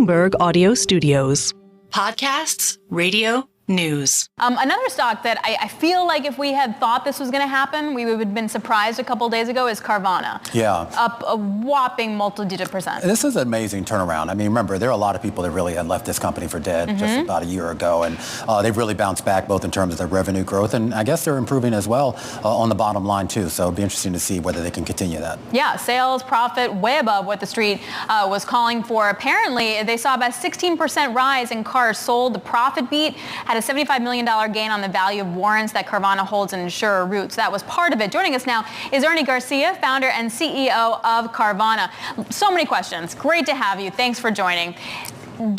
Bloomberg Audio Studios. Podcasts, radio, news. Another stock that I feel like if we had thought this was going to happen, we would have been surprised a couple days ago is Carvana. Yeah. Up a whopping multi-digit percent. This is an amazing turnaround. I mean, remember, there are a lot of people that really had left this company for dead just about a year ago, and they've really bounced back both in terms of their revenue growth, and I guess they're improving as well on the bottom line, too. So it'll be interesting to see whether they can continue that. Yeah, sales, profit, way above what the street was calling for. Apparently, they saw about 16% rise in cars sold. The profit beat had a $75 million gain on the value of warrants that Carvana holds in insurer Roots. That was part of it. Joining us now is Ernie Garcia, founder and CEO of Carvana. So many questions. Great to have you. Thanks for joining.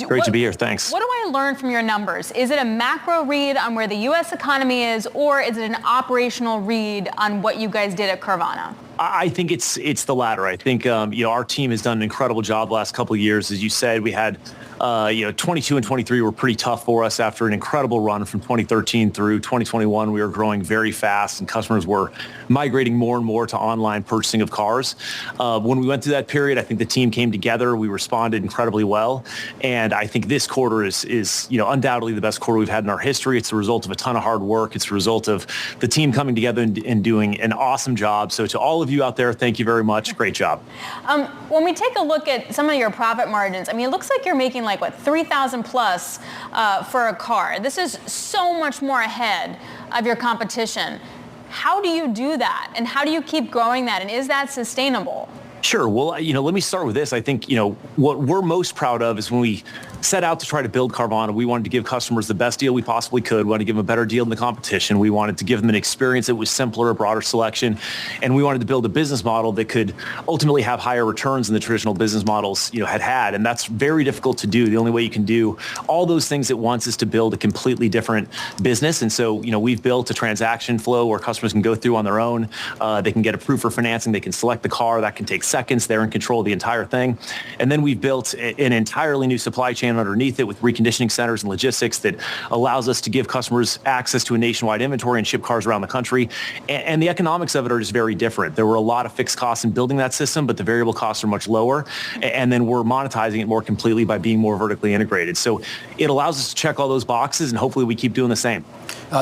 Great to be here. Thanks. What do I learn from your numbers? Is it a macro read on where the U.S. economy is, or is it an operational read on what you guys did at Carvana? I think it's the latter. I think our team has done an incredible job the last couple of years. As you said, we had 22 and 23 were pretty tough for us after an incredible run from 2013 through 2021. We were growing very fast, and customers were migrating more and more to online purchasing of cars. When we went through that period, I think the team came together. We responded incredibly well, and I think this quarter is undoubtedly the best quarter we've had in our history. It's the result of a ton of hard work. It's the result of the team coming together and doing an awesome job. So to all of you out there, thank you very much. Great job. When we take a look at some of your profit margins, I mean, it looks like you're making like, what, 3,000 plus for a car. This is so much more ahead of your competition. How do you do that? And how do you keep growing that? And is that sustainable? Sure. Well, let me start with this. I think, what we're most proud of is when we set out to try to build Carvana, we wanted to give customers the best deal we possibly could. We wanted to give them a better deal than the competition. We wanted to give them an experience that was simpler, a broader selection. And we wanted to build a business model that could ultimately have higher returns than the traditional business models, had. And that's very difficult to do. The only way you can do all those things at once is to build a completely different business. And so, we've built a transaction flow where customers can go through on their own. They can get approved for financing. They can select the car. That can take seconds. They're in control of the entire thing. And then we've built an entirely new supply chain underneath it with reconditioning centers and logistics that allows us to give customers access to a nationwide inventory and ship cars around the country. And the economics of it are just very different. There were a lot of fixed costs in building that system, but the variable costs are much lower. And then we're monetizing it more completely by being more vertically integrated. So it allows us to check all those boxes, and hopefully we keep doing the same.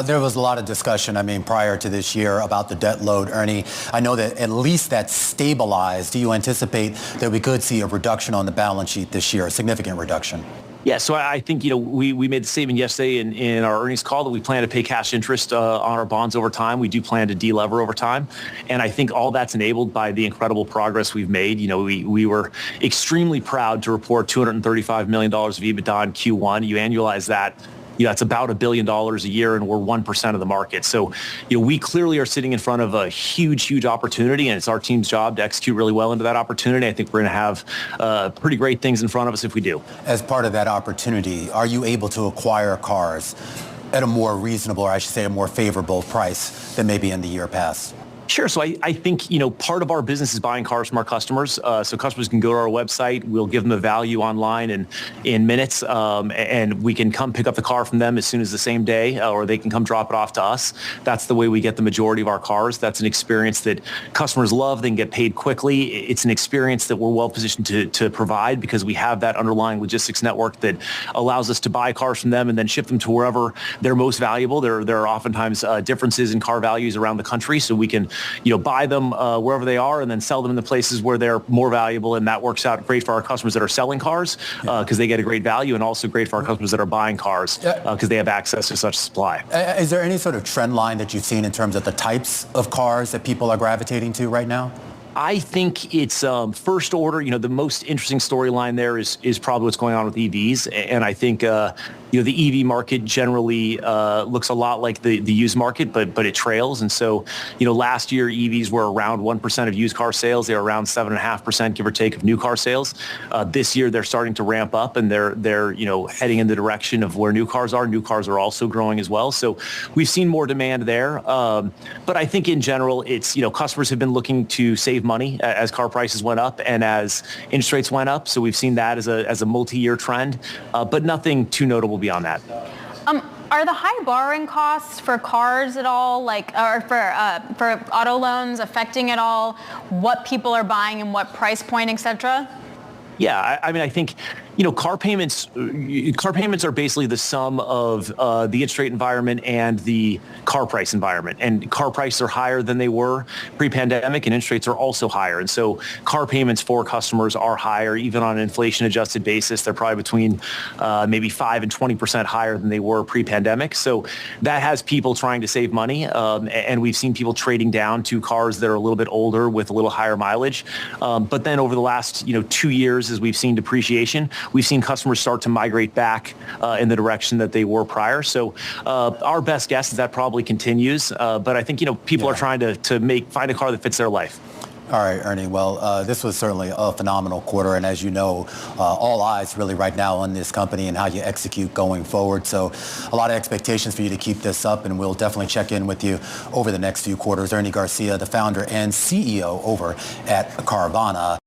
There was a lot of discussion, prior to this year about the debt load, Ernie. I know that at least that's stabilized. Do you anticipate that we could see a reduction on the balance sheet this year, a significant reduction? Yeah, so I think, we made the statement yesterday in our earnings call that we plan to pay cash interest on our bonds over time. We do plan to delever over time. And I think all that's enabled by the incredible progress we've made. We were extremely proud to report $235 million of EBITDA in Q1. You annualize that. It's about $1 billion a year, and we're 1% of the market. So, we clearly are sitting in front of a huge, huge opportunity, and it's our team's job to execute really well into that opportunity. I think we're going to have pretty great things in front of us if we do. As part of that opportunity, are you able to acquire cars at a more reasonable, or I should say a more favorable price than maybe in the year past? Sure. So I think, part of our business is buying cars from our customers. So customers can go to our website. We'll give them a value online in minutes, and we can come pick up the car from them as soon as the same day, or they can come drop it off to us. That's the way we get the majority of our cars. That's an experience that customers love. They can get paid quickly. It's an experience that we're well positioned to provide because we have that underlying logistics network that allows us to buy cars from them and then ship them to wherever they're most valuable. There are oftentimes differences in car values around the country, so we can buy them wherever they are and then sell them in the places where they're more valuable. And that works out great for our customers that are selling cars because they get a great value, and also great for our customers that are buying cars because they have access to such supply. Is there any sort of trend line that you've seen in terms of the types of cars that people are gravitating to right now? I think it's first order. The most interesting storyline there is probably what's going on with EVs. And I think, the EV market generally looks a lot like the used market, but it trails. And so, last year EVs were around 1% of used car sales. They were around 7.5%, give or take, of new car sales. This year they're starting to ramp up, and they're heading in the direction of where new cars are. New cars are also growing as well. So we've seen more demand there. But I think in general, it's, customers have been looking to save money as car prices went up and as interest rates went up. So we've seen that as a multi-year trend, but nothing too notable beyond that. Are the high borrowing costs for cars at all, or for auto loans, affecting at all what people are buying and what price point, et cetera? Yeah, I think, car payments are basically the sum of the interest rate environment and the car price environment. And car prices are higher than they were pre-pandemic, and interest rates are also higher. And so car payments for customers are higher, even on an inflation-adjusted basis. They're probably between maybe 5 and 20% higher than they were pre-pandemic. So that has people trying to save money, and we've seen people trading down to cars that are a little bit older with a little higher mileage. But then over the last 2 years, as we've seen depreciation, we've seen customers start to migrate back in the direction that they were prior. So our best guess is that probably continues. But I think people are trying to find a car that fits their life. All right, Ernie. Well, this was certainly a phenomenal quarter. And as you know, all eyes really right now on this company and how you execute going forward. So a lot of expectations for you to keep this up. And we'll definitely check in with you over the next few quarters. Ernie Garcia, the founder and CEO over at Carvana.